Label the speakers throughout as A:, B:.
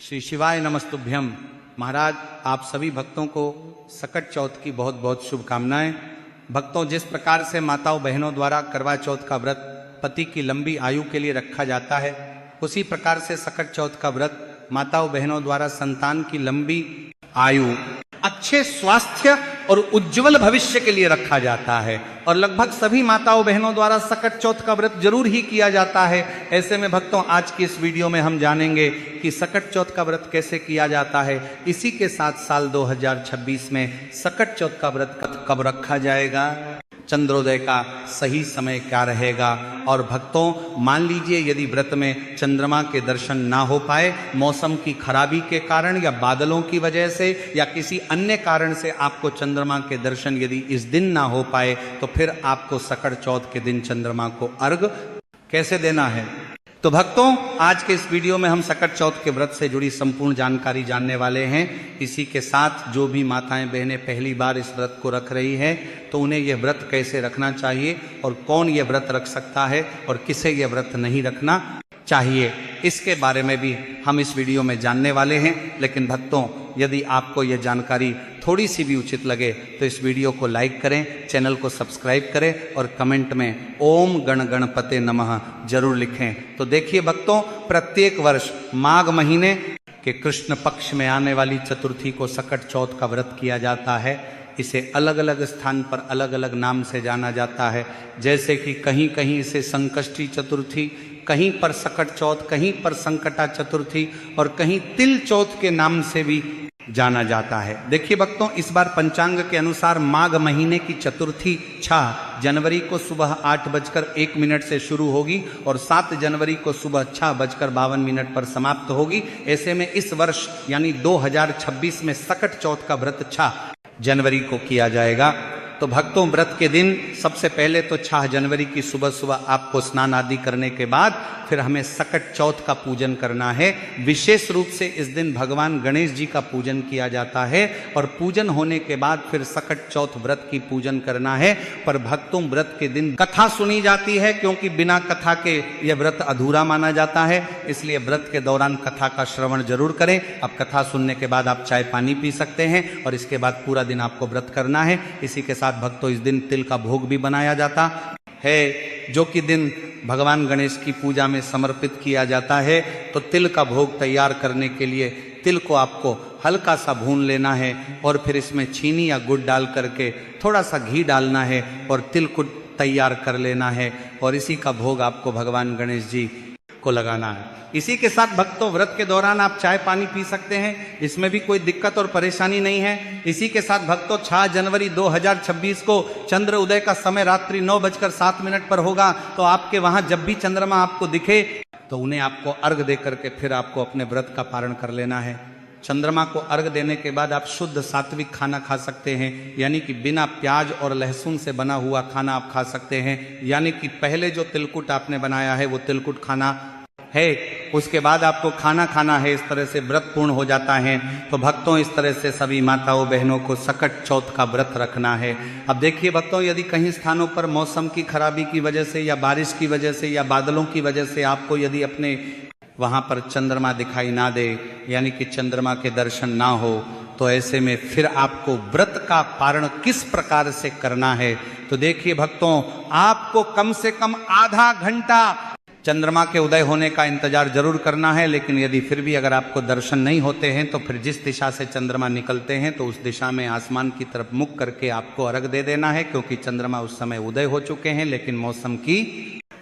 A: श्री शिवाय नमस्तुभ्यम। महाराज, आप सभी भक्तों को सकट चौथ की बहुत बहुत शुभकामनाएं। भक्तों, जिस प्रकार से माताओं बहनों द्वारा करवा चौथ का व्रत पति की लंबी आयु के लिए रखा जाता है, उसी प्रकार से सकट चौथ का व्रत माताओं बहनों द्वारा संतान की लंबी आयु, अच्छे स्वास्थ्य और उज्जवल भविष्य के लिए रखा जाता है। और लगभग सभी माताओं बहनों द्वारा सकट चौथ का व्रत जरूर ही किया जाता है। ऐसे में भक्तों, आज की इस वीडियो में हम जानेंगे कि सकट चौथ का व्रत कैसे किया जाता है। इसी के साथ साल 2026 में सकट चौथ का व्रत कब रखा जाएगा, चंद्रोदय का सही समय क्या रहेगा। और भक्तों, मान लीजिए यदि व्रत में चंद्रमा के दर्शन ना हो पाए, मौसम की खराबी के कारण या बादलों की वजह से या किसी अन्य कारण से आपको चंद्रमा के दर्शन यदि इस दिन ना हो पाए, तो फिर आपको सकट चौथ के दिन चंद्रमा को अर्घ कैसे देना है। तो भक्तों, आज के इस वीडियो में हम सकट चौथ के व्रत से जुड़ी संपूर्ण जानकारी जानने वाले हैं। इसी के साथ जो भी माताएं बहनें पहली बार इस व्रत को रख रही हैं, तो उन्हें यह व्रत कैसे रखना चाहिए और कौन यह व्रत रख सकता है और किसे यह व्रत नहीं रखना चाहिए, इसके बारे में भी हम इस वीडियो में जानने वाले हैं। लेकिन भक्तों, यदि आपको यह जानकारी थोड़ी सी भी उचित लगे तो इस वीडियो को लाइक करें, चैनल को सब्सक्राइब करें और कमेंट में ओम गण गणपते नमः जरूर लिखें। तो देखिए भक्तों, प्रत्येक वर्ष माघ महीने के कृष्ण पक्ष में आने वाली चतुर्थी को सकट चौथ का व्रत किया जाता है। इसे अलग अलग स्थान पर अलग अलग नाम से जाना जाता है। जैसे कि कहीं कहीं इसे संकष्टी चतुर्थी, कहीं पर सकट चौथ, कहीं पर संकटा चतुर्थी और कहीं तिल चौथ के नाम से भी जाना जाता है। देखिए भक्तों, इस बार पंचांग के अनुसार माघ महीने की चतुर्थी 6 जनवरी को सुबह 8:01 से शुरू होगी और 7 जनवरी को सुबह 6:52 पर समाप्त होगी। ऐसे में इस वर्ष यानी 2026 में सकट चौथ का व्रत 6 जनवरी को किया जाएगा। तो भक्तों, व्रत के दिन सबसे पहले तो 6 जनवरी की सुबह सुबह आपको स्नान आदि करने के बाद फिर हमें सकट चौथ का पूजन करना है। विशेष रूप से इस दिन भगवान गणेश जी का पूजन किया जाता है और पूजन होने के बाद फिर सकट चौथ व्रत की पूजन करना है। पर भक्तों, व्रत के दिन कथा सुनी जाती है, क्योंकि बिना कथा के यह व्रत अधूरा माना जाता है। इसलिए व्रत के दौरान कथा का श्रवण जरूर करें। अब कथा सुनने के बाद आप चाय पानी पी सकते हैं और इसके बाद पूरा दिन आपको व्रत करना है। इसी के साथ भक्तों, इस दिन तिल का भोग भी बनाया जाता है, जो कि दिन भगवान गणेश की पूजा में समर्पित किया जाता है। तो तिल का भोग तैयार करने के लिए तिल को आपको हल्का सा भून लेना है और फिर इसमें चीनी या गुड़ डाल करके थोड़ा सा घी डालना है और तिल को तैयार कर लेना है और इसी का भोग आपको भगवान गणेश जी को लगाना है। इसी के साथ भक्तों, व्रत के दौरान आप चाय पानी पी सकते हैं, इसमें भी कोई दिक्कत और परेशानी नहीं है। इसी के साथ भक्तों, 6 जनवरी 2026 को चंद्र उदय का समय रात्रि 9:07 पर होगा। तो आपके वहां जब भी चंद्रमा आपको दिखे तो उन्हें आपको अर्घ दे करके फिर आपको अपने व्रत का पारण कर लेना है। चंद्रमा को अर्घ देने के बाद आप शुद्ध सात्विक खाना खा सकते हैं, यानी कि बिना प्याज और लहसुन से बना हुआ खाना आप खा सकते हैं। यानी कि पहले जो तिलकुट आपने बनाया है वो तिलकुट खाना है, उसके बाद आपको खाना खाना है। इस तरह से व्रत पूर्ण हो जाता है। तो भक्तों, इस तरह से सभी माताओं बहनों को सकट चौथ का व्रत रखना है। अब देखिए भक्तों, यदि कहीं स्थानों पर मौसम की खराबी की वजह से या बारिश की वजह से या बादलों की वजह से आपको यदि अपने वहां पर चंद्रमा दिखाई ना दे, यानी कि चंद्रमा के दर्शन ना हो, तो ऐसे में फिर आपको व्रत का पारण किस प्रकार से करना है। तो देखिए भक्तों, आपको कम से कम आधा घंटा चंद्रमा के उदय होने का इंतजार जरूर करना है। लेकिन यदि फिर भी अगर आपको दर्शन नहीं होते हैं, तो फिर जिस दिशा से चंद्रमा निकलते हैं तो उस दिशा में आसमान की तरफ मुख करके आपको अर्घ दे देना है, क्योंकि चंद्रमा उस समय उदय हो चुके हैं। लेकिन मौसम की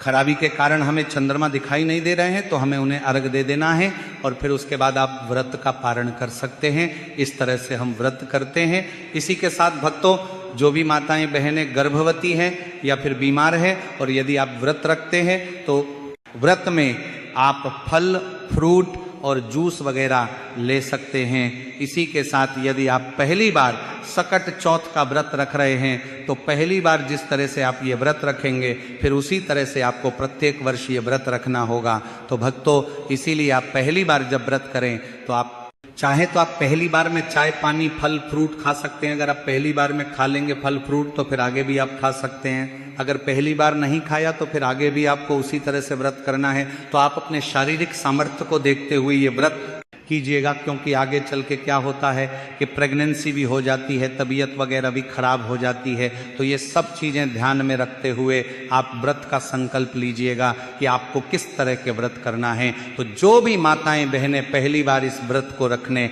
A: खराबी के कारण हमें चंद्रमा दिखाई नहीं दे रहे हैं, तो हमें उन्हें अर्घ दे देना है और फिर उसके बाद आप व्रत का पारण कर सकते हैं। इस तरह से हम व्रत करते हैं। इसी के साथ भक्तों, जो भी माताएं बहनें गर्भवती हैं या फिर बीमार हैं और यदि आप व्रत रखते हैं, तो व्रत में आप फल, फ्रूट और जूस वगैरह ले सकते हैं। इसी के साथ यदि आप पहली बार सकट चौथ का व्रत रख रहे हैं, तो पहली बार जिस तरह से आप ये व्रत रखेंगे, फिर उसी तरह से आपको प्रत्येक वर्ष ये व्रत रखना होगा। तो भक्तों, इसीलिए आप पहली बार जब व्रत करें तो आप चाहे तो आप पहली बार में चाय पानी फल फ्रूट खा सकते हैं। अगर आप पहली बार में खा लेंगे फल फ्रूट तो फिर आगे भी आप खा सकते हैं। अगर पहली बार नहीं खाया तो फिर आगे भी आपको उसी तरह से व्रत करना है। तो आप अपने शारीरिक सामर्थ्य को देखते हुए ये व्रत कीजिएगा, क्योंकि आगे चल के क्या होता है कि प्रेगनेंसी भी हो जाती है, तबीयत वगैरह भी खराब हो जाती है। तो ये सब चीज़ें ध्यान में रखते हुए आप व्रत का संकल्प लीजिएगा कि आपको किस तरह के व्रत करना है। तो जो भी माताएं बहनें पहली बार इस व्रत को रखने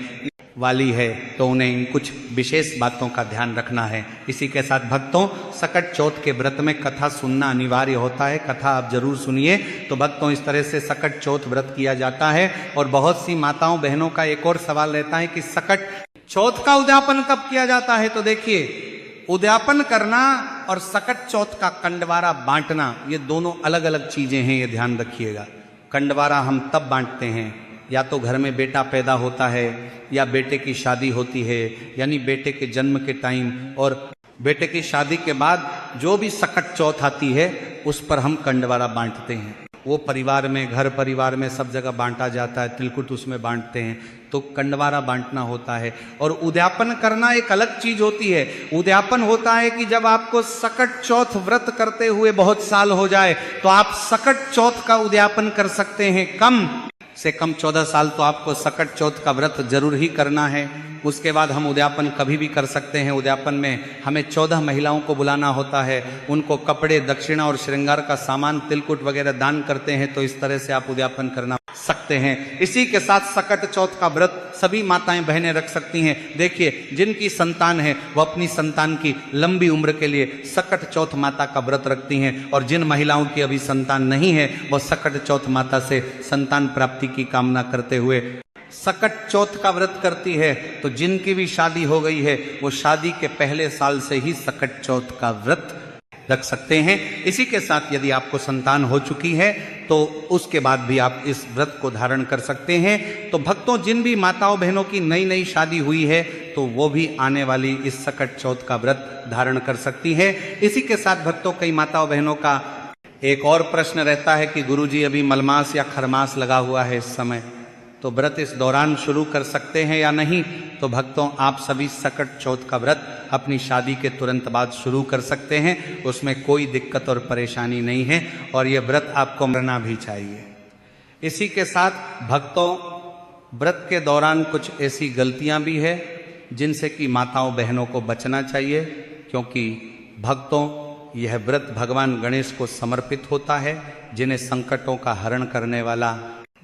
A: वाली है तो उन्हें इन कुछ विशेष बातों का ध्यान रखना है। इसी के साथ भक्तों, सकट चौथ के व्रत में कथा सुनना अनिवार्य होता है। कथा आप जरूर सुनिए। तो भक्तों, इस तरह से सकट चौथ व्रत किया जाता है। और बहुत सी माताओं बहनों का एक और सवाल रहता है कि सकट चौथ का उद्यापन कब किया जाता है। तो देखिए, उद्यापन करना और सकट चौथ का कंडवारा बांटना, ये दोनों अलग अलग चीजें हैं, ये ध्यान रखिएगा। कंडवारा हम तब बांटते हैं या तो घर में बेटा पैदा होता है या बेटे की शादी होती है, यानी बेटे के जन्म के टाइम और बेटे की शादी के बाद जो भी सकट चौथ आती है उस पर हम कंडवारा बांटते हैं। वो परिवार में, घर परिवार में सब जगह बांटा जाता है, तिलकुट उसमें बांटते हैं, तो कंडवारा बांटना होता है। और उद्यापन करना एक अलग चीज होती है। उद्यापन होता है कि जब आपको सकट चौथ व्रत करते हुए बहुत साल हो जाए तो आप सकट चौथ का उद्यापन कर सकते हैं। कम से कम 14 साल तो आपको सकट चौथ का व्रत जरूर ही करना है। उसके बाद हम उद्यापन कभी भी कर सकते हैं। उद्यापन में हमें 14 महिलाओं को बुलाना होता है, उनको कपड़े, दक्षिणा और श्रृंगार का सामान, तिलकुट वगैरह दान करते हैं। तो इस तरह से आप उद्यापन करना सकते हैं। इसी के साथ सकट चौथ का व्रत सभी माताएं बहनें रख सकती हैं। देखिए, जिनकी संतान है वो अपनी संतान की लंबी उम्र के लिए सकट चौथ माता का व्रत रखती हैं, और जिन महिलाओं की अभी संतान नहीं है वो सकट चौथ माता से संतान प्राप्ति की कामना करते हुए सकट चौथ का व्रत करती है। तो जिनकी भी शादी हो गई है वो शादी के पहले साल से ही सकट चौथ का व्रत रख सकते हैं। इसी के साथ यदि आपको संतान हो चुकी है तो उसके बाद भी आप इस व्रत को धारण कर सकते हैं। तो भक्तों, जिन भी माताओं बहनों की नई नई शादी हुई है तो वो भी आने वाली इस सकट चौथ का व्रत धारण कर सकती है। इसी के साथ भक्तों, कई माताओं बहनों का एक और प्रश्न रहता है कि गुरुजी अभी मलमास या खरमास लगा हुआ है इस समय, तो व्रत इस दौरान शुरू कर सकते हैं या नहीं। तो भक्तों, आप सभी सकट चौथ का व्रत अपनी शादी के तुरंत बाद शुरू कर सकते हैं, उसमें कोई दिक्कत और परेशानी नहीं है, और यह व्रत आपको करना भी चाहिए। इसी के साथ भक्तों, व्रत के दौरान कुछ ऐसी गलतियां भी है जिनसे कि माताओं बहनों को बचना चाहिए, क्योंकि भक्तों, यह व्रत भगवान गणेश को समर्पित होता है, जिन्हें संकटों का हरण करने वाला,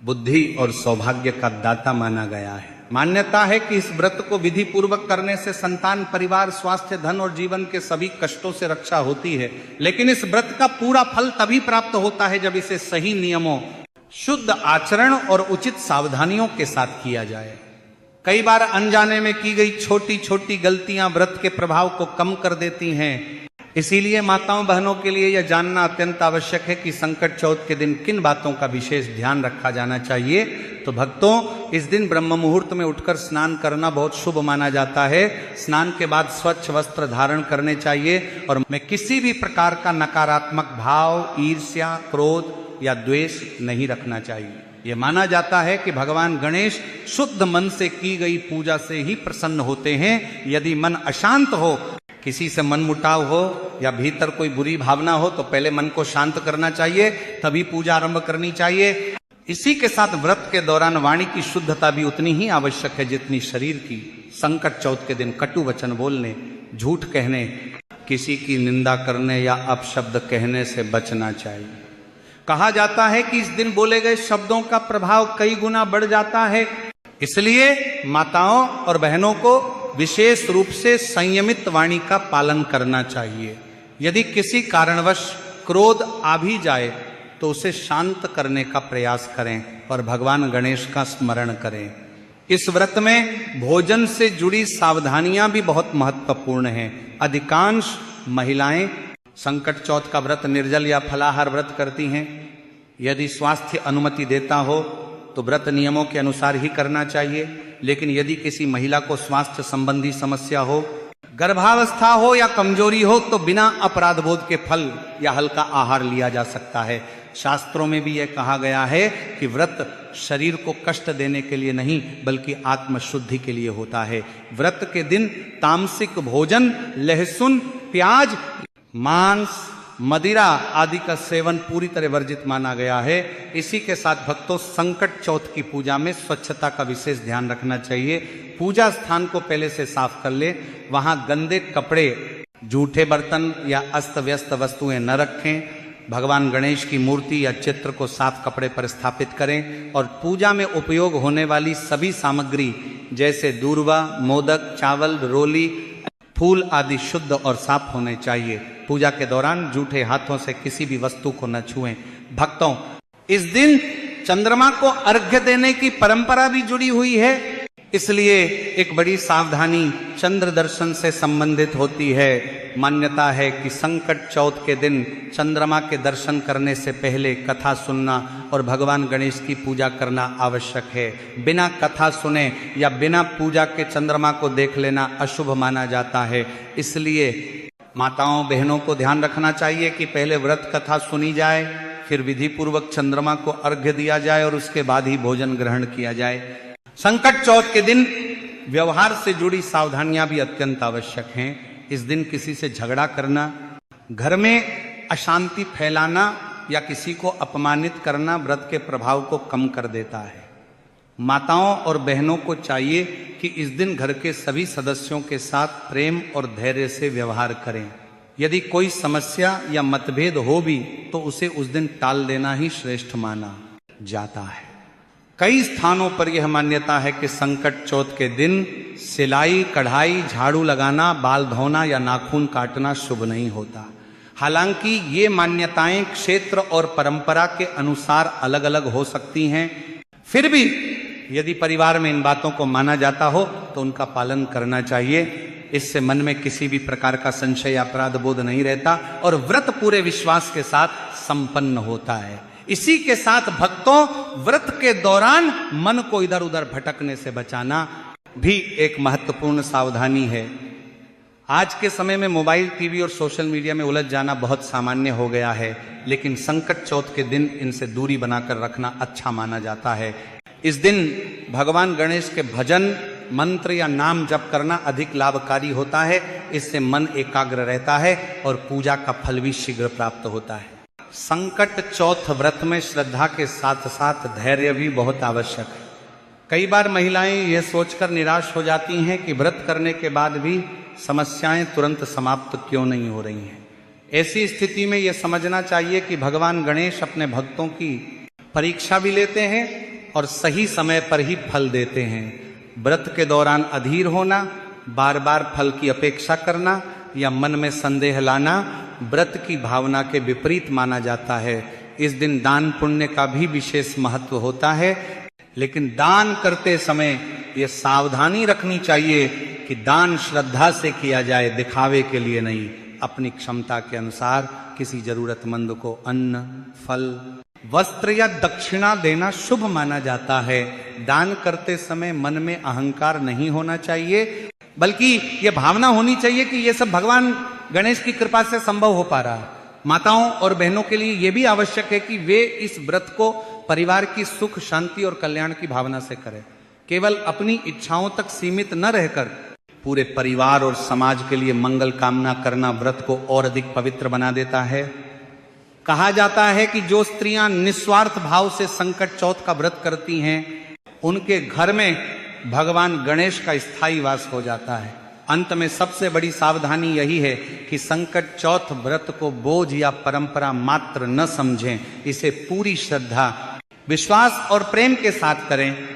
A: बुद्धि और सौभाग्य का दाता माना गया है। मान्यता है कि इस व्रत को विधि पूर्वक करने से संतान, परिवार, स्वास्थ्य, धन और जीवन के सभी कष्टों से रक्षा होती है। लेकिन इस व्रत का पूरा फल तभी प्राप्त होता है जब इसे सही नियमों, शुद्ध आचरण और उचित सावधानियों के साथ किया जाए। कई बार अनजाने में की गई छोटी छोटी गलतियां व्रत के प्रभाव को कम कर देती हैं। इसीलिए माताओं बहनों के लिए यह जानना अत्यंत आवश्यक है कि संकट चौथ के दिन किन बातों का विशेष ध्यान रखा जाना चाहिए। तो भक्तों, इस दिन ब्रह्म मुहूर्त में उठकर स्नान करना बहुत शुभ माना जाता है। स्नान के बाद स्वच्छ वस्त्र धारण करने चाहिए और में किसी भी प्रकार का नकारात्मक भाव, ईर्ष्या, क्रोध या द्वेष नहीं रखना चाहिए। यह माना जाता है कि भगवान गणेश शुद्ध मन से की गई पूजा से ही प्रसन्न होते हैं। यदि मन अशांत हो, किसी से मन मुटाव हो या भीतर कोई बुरी भावना हो, तो पहले मन को शांत करना चाहिए, तभी पूजा आरंभ करनी चाहिए। इसी के साथ व्रत के दौरान वाणी की शुद्धता भी उतनी ही आवश्यक है जितनी शरीर की। संकट चौथ के दिन कटु वचन बोलने, झूठ कहने, किसी की निंदा करने या अपशब्द कहने से बचना चाहिए। कहा जाता है कि इस दिन बोले गए शब्दों का प्रभाव कई गुना बढ़ जाता है। इसलिए माताओं और बहनों को विशेष रूप से संयमित वाणी का पालन करना चाहिए। यदि किसी कारणवश क्रोध आ भी जाए तो उसे शांत करने का प्रयास करें और भगवान गणेश का स्मरण करें। इस व्रत में भोजन से जुड़ी सावधानियां भी बहुत महत्वपूर्ण हैं। अधिकांश महिलाएं संकट चौथ का व्रत निर्जल या फलाहार व्रत करती हैं। यदि स्वास्थ्य अनुमति देता हो तो व्रत नियमों के अनुसार ही करना चाहिए। लेकिन यदि किसी महिला को स्वास्थ्य संबंधी समस्या हो, गर्भावस्था हो या कमजोरी हो, तो बिना अपराध बोध के फल या हल्का आहार लिया जा सकता है। शास्त्रों में भी यह कहा गया है कि व्रत शरीर को कष्ट देने के लिए नहीं बल्कि आत्मशुद्धि के लिए होता है। व्रत के दिन तामसिक भोजन, लहसुन, प्याज, मांस, मदिरा आदि का सेवन पूरी तरह वर्जित माना गया है। इसी के साथ भक्तों, संकट चौथ की पूजा में स्वच्छता का विशेष ध्यान रखना चाहिए। पूजा स्थान को पहले से साफ कर ले, वहां गंदे कपड़े, जूठे बर्तन या अस्त व्यस्त वस्तुएं न रखें। भगवान गणेश की मूर्ति या चित्र को साफ कपड़े पर स्थापित करें और पूजा में उपयोग होने वाली सभी सामग्री जैसे दूर्वा, मोदक, चावल, रोली, फूल आदि शुद्ध और साफ होने चाहिए। पूजा के दौरान जूठे हाथों से किसी भी वस्तु को न छुएं। भक्तों, इस दिन चंद्रमा को अर्घ्य देने की परंपरा भी जुड़ी हुई है, इसलिए एक बड़ी सावधानी चंद्र दर्शन से संबंधित होती है। मान्यता है कि संकट चौथ के दिन चंद्रमा के दर्शन करने से पहले कथा सुनना और भगवान गणेश की पूजा करना आवश्यक है। बिना कथा सुने या बिना पूजा के चंद्रमा को देख लेना अशुभ माना जाता है। इसलिए माताओं बहनों को ध्यान रखना चाहिए कि पहले व्रत कथा सुनी जाए, फिर विधि पूर्वक चंद्रमा को अर्घ्य दिया जाए और उसके बाद ही भोजन ग्रहण किया जाए। संकट चौथ के दिन व्यवहार से जुड़ी सावधानियां भी अत्यंत आवश्यक हैं। इस दिन किसी से झगड़ा करना, घर में अशांति फैलाना या किसी को अपमानित करना व्रत के प्रभाव को कम कर देता है। माताओं और बहनों को चाहिए कि इस दिन घर के सभी सदस्यों के साथ प्रेम और धैर्य से व्यवहार करें। यदि कोई समस्या या मतभेद हो भी तो उसे उस दिन टाल देना ही श्रेष्ठ माना जाता है। कई स्थानों पर यह मान्यता है कि संकट चौथ के दिन सिलाई, कढ़ाई, झाड़ू लगाना, बाल धोना या नाखून काटना शुभ नहीं होता। हालांकि ये मान्यताएं क्षेत्र और परंपरा के अनुसार अलग अलग हो सकती हैं, फिर भी यदि परिवार में इन बातों को माना जाता हो तो उनका पालन करना चाहिए। इससे मन में किसी भी प्रकार का संशय या अपराध बोध नहीं रहता और व्रत पूरे विश्वास के साथ संपन्न होता है। इसी के साथ भक्तों, व्रत के दौरान मन को इधर उधर भटकने से बचाना भी एक महत्वपूर्ण सावधानी है। आज के समय में मोबाइल, टीवी और सोशल मीडिया में उलझ जाना बहुत सामान्य हो गया है, लेकिन संकट चौथ के दिन इनसे दूरी बनाकर रखना अच्छा माना जाता है। इस दिन भगवान गणेश के भजन, मंत्र या नाम जप करना अधिक लाभकारी होता है। इससे मन एकाग्र रहता है और पूजा का फल भी शीघ्र प्राप्त होता है। संकट चौथ व्रत में श्रद्धा के साथ साथ धैर्य भी बहुत आवश्यक है। कई बार महिलाएं यह सोचकर निराश हो जाती हैं कि व्रत करने के बाद भी समस्याएं तुरंत समाप्त क्यों नहीं हो रही हैं। ऐसी स्थिति में यह समझना चाहिए कि भगवान गणेश अपने भक्तों की परीक्षा भी लेते हैं और सही समय पर ही फल देते हैं। व्रत के दौरान अधीर होना, बार बार फल की अपेक्षा करना या मन में संदेह लाना व्रत की भावना के विपरीत माना जाता है। इस दिन दान पुण्य का भी विशेष महत्व होता है, लेकिन दान करते समय यह सावधानी रखनी चाहिए कि दान श्रद्धा से किया जाए, दिखावे के लिए नहीं। अपनी क्षमता के अनुसार किसी जरूरतमंद को अन्न, फल, वस्त्र या दक्षिणा देना शुभ माना जाता है। दान करते समय मन में अहंकार नहीं होना चाहिए, बल्कि यह भावना होनी चाहिए कि यह सब भगवान गणेश की कृपा से संभव हो पा रहा है। माताओं और बहनों के लिए यह भी आवश्यक है कि वे इस व्रत को परिवार की सुख, शांति और कल्याण की भावना से करें। केवल अपनी इच्छाओं तक सीमित न रहकर पूरे परिवार और समाज के लिए मंगल कामना करना व्रत को और अधिक पवित्र बना देता है। कहा जाता है कि जो स्त्रियां निस्वार्थ भाव से संकट चौथ का व्रत करती हैं, उनके घर में भगवान गणेश का स्थायी वास हो जाता है। अंत में सबसे बड़ी सावधानी यही है कि संकट चौथ व्रत को बोझ या परंपरा मात्र न समझें। इसे पूरी श्रद्धा, विश्वास और प्रेम के साथ करें।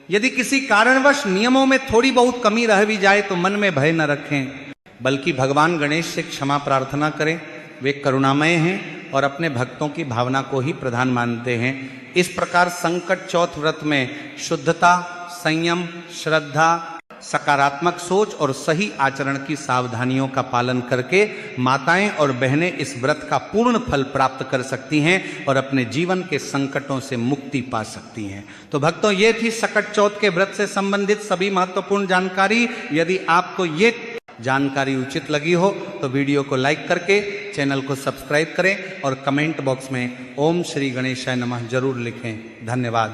A: यदि किसी कारणवश नियमों में थोड़ी बहुत कमी रह भी जाए तो मन में भय न रखें, बल्कि भगवान गणेश से क्षमा प्रार्थना करें। वे करुणामय हैं और अपने भक्तों की भावना को ही प्रधान मानते हैं। इस प्रकार संकट चौथ व्रत में शुद्धता, संयम, श्रद्धा, सकारात्मक सोच और सही आचरण की सावधानियों का पालन करके माताएं और बहनें इस व्रत का पूर्ण फल प्राप्त कर सकती हैं और अपने जीवन के संकटों से मुक्ति पा सकती हैं। तो भक्तों, ये थी संकट चौथ के व्रत से संबंधित सभी महत्वपूर्ण जानकारी। यदि आपको ये जानकारी उचित लगी हो तो वीडियो को लाइक करके चैनल को सब्सक्राइब करें और कमेंट बॉक्स में ओम श्री गणेशाय नमः जरूर लिखें। धन्यवाद।